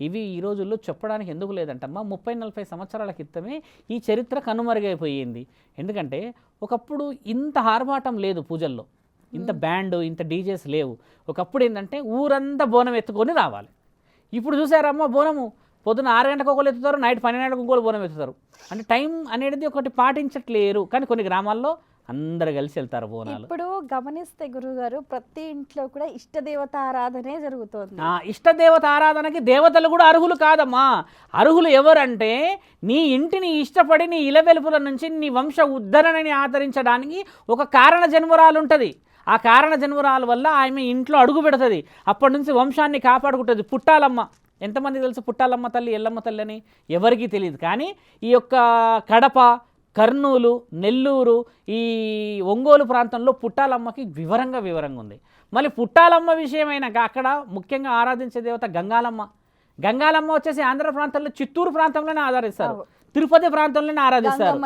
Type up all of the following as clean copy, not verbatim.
ఇవి ఈ రోజుల్లో చెప్పడానికి ఎందుకు లేదంటమ్మా 30-40 సంవత్సరాల క్రితమే ఈ చరిత్ర కనుమరుగైపోయింది. ఎందుకంటే ఒకప్పుడు ఇంత ఆర్భాటం లేదు పూజల్లో, ఇంత బ్యాండ్ ఇంత డీజేస్ లేవు. ఒకప్పుడు ఏంటంటే ఊరంతా బోనం ఎత్తుకొని రావాలి. ఇప్పుడు చూసారమ్మా బోనము పొద్దున 6 గంటలకు ఒకళ్ళు ఎత్తుతారు, నైట్ 12 గంటలకు ఇంకోళ్ళు బోనం ఎత్తుతారు. అంటే టైం అనేది ఒకటి పాటించట్లేరు. కానీ కొన్ని గ్రామాల్లో అందరు కలిసి వెళ్తారు బోనాలు. ఇప్పుడు గమనిస్తే గురుగారు ప్రతి ఇంట్లో కూడా ఇష్టదేవత ఆరాధనే జరుగుతోంది. ఇష్టదేవత ఆరాధనకి దేవతలు కూడా అర్హులు కాదమ్మా. అర్హులు ఎవరంటే నీ ఇంటిని ఇష్టపడి నీ ఇలవెలుపుల నుంచి నీ వంశ ఉద్ధరణని ఆదరించడానికి ఒక కారణ జన్మరాలు ఉంటుంది. ఆ కారణ జన్మరాల వల్ల ఆమె ఇంట్లో అడుగు పెడుతుంది. అప్పటి నుంచి వంశాన్ని కాపాడుకుంటుంది. పుట్టాలమ్మ, ఎంతమంది తెలుసు పుట్టాలమ్మ తల్లి ఎల్లమ్మ తల్లి అని? ఎవరికీ తెలియదు. కానీ ఈ యొక్క కడప, కర్నూలు, నెల్లూరు, ఈ ఒంగోలు ప్రాంతంలో పుట్టాలమ్మకి వివరంగా ఉంది. మళ్ళీ పుట్టాలమ్మ విషయమైనాక అక్కడ ముఖ్యంగా ఆరాధించే దేవత గంగాలమ్మ. గంగాలమ్మ వచ్చేసి ఆంధ్ర ప్రాంతంలో చిత్తూరు ప్రాంతంలోనే ఆరాధిస్తారు, తిరుపతి ప్రాంతంలోనే ఆరాధిస్తారు.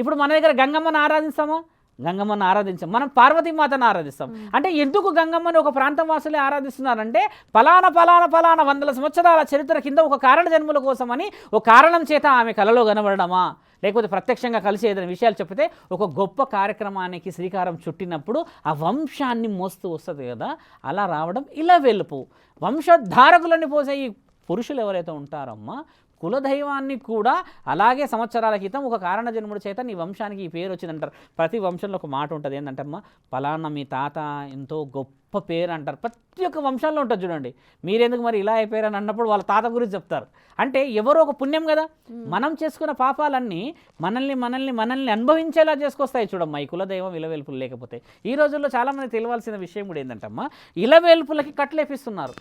ఇప్పుడు మన దగ్గర గంగమ్మను ఆరాధిస్తామా? గంగమ్మను ఆరాధించాం. మనం పార్వతీమాతను ఆరాధిస్తాం. అంటే ఎందుకు గంగమ్మని ఒక ప్రాంతం వాసులే ఆరాధిస్తున్నారంటే ఫలానా వందల సంవత్సరాల చరిత్ర కింద ఒక కారణ జన్మల కోసమని ఒక కారణం చేత ఆమె కలలో కనబడమా, లేకపోతే ప్రత్యక్షంగా కలిసి ఏదైనా విషయాలు చెప్తే ఒక గొప్ప కార్యక్రమానికి శ్రీకారం చుట్టినప్పుడు ఆ వంశాన్ని మోస్తూ వస్తుంది కదా, అలా రావడం ఇలా వెలుపు. వంశధారకులని పోసే ఈ పురుషులు ఎవరైతే ఉంటారమ్మా, కులదైవాన్ని కూడా అలాగే సంవత్సరాల క్రితం ఒక కారణ జన్ముడి చేత నీ వంశానికి ఈ పేరు వచ్చిందంటారు. ప్రతి వంశంలో ఒక మాట ఉంటుంది ఏంటంటే అమ్మా, పలానా మీ తాత ఎంతో గొప్ప పేరు అంటారు. ప్రతి ఒక్క వంశంలో ఉంటుంది చూడండి. మీరెందుకు మరి ఇలా అయిపోయారు అని అన్నప్పుడు వాళ్ళ తాత గురించి చెప్తారు. అంటే ఎవరో ఒక పుణ్యం కదా, మనం చేసుకున్న పాపాలన్నీ మనల్ని అనుభవించేలా చేసుకొస్తాయి చూడమ్మా ఈ కులదైవం ఇలవేల్పులు లేకపోతే. ఈ రోజుల్లో చాలామంది తెలియాల్సిన విషయం కూడా ఏంటంటమ్మా, ఇలవేల్పులకి కట్లేపిస్తున్నారు.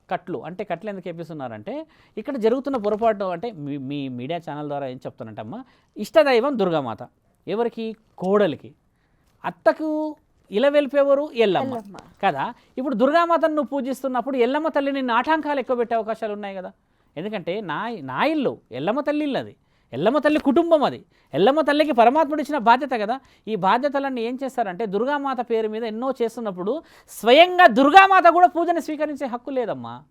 కట్లు అంటే కట్లు ఎందుకు వేపిస్తున్నారంటే ఇక్కడ జరుగుతున్న పొరపాటు అంటే మీ మీడియా ఛానల్ ద్వారా ఏం చెప్తానంటమ్మా, ఇష్టదైవం దుర్గామాత. ఎవరికి? కోడలికి. అత్తకు ఇలవెల్పేవారు ఎల్లమ్మ కదా. ఇప్పుడు దుర్గామాతను నువ్వు పూజిస్తున్నప్పుడు ఎల్లమ్మ తల్లిని నాటాంకాలు ఎక్కువ పెట్టే అవకాశాలు ఉన్నాయి కదా. ఎందుకంటే నా ఇల్లు ఎల్లమ్మ తల్లి ఇల్లు, అది ఎల్లమ్మ తల్లి కుటుంబం, అది ఎల్లమ్మ తల్లికి పరమాత్ముడు ఇచ్చిన బాధ్యత కదా. ఈ బాధ్యతలన్నీ ఏం చేస్తారంటే దుర్గామాత పేరు మీద ఎన్నో చేస్తున్నప్పుడు స్వయంగా దుర్గామాత కూడా పూజని స్వీకరించే హక్కు లేదమ్మా.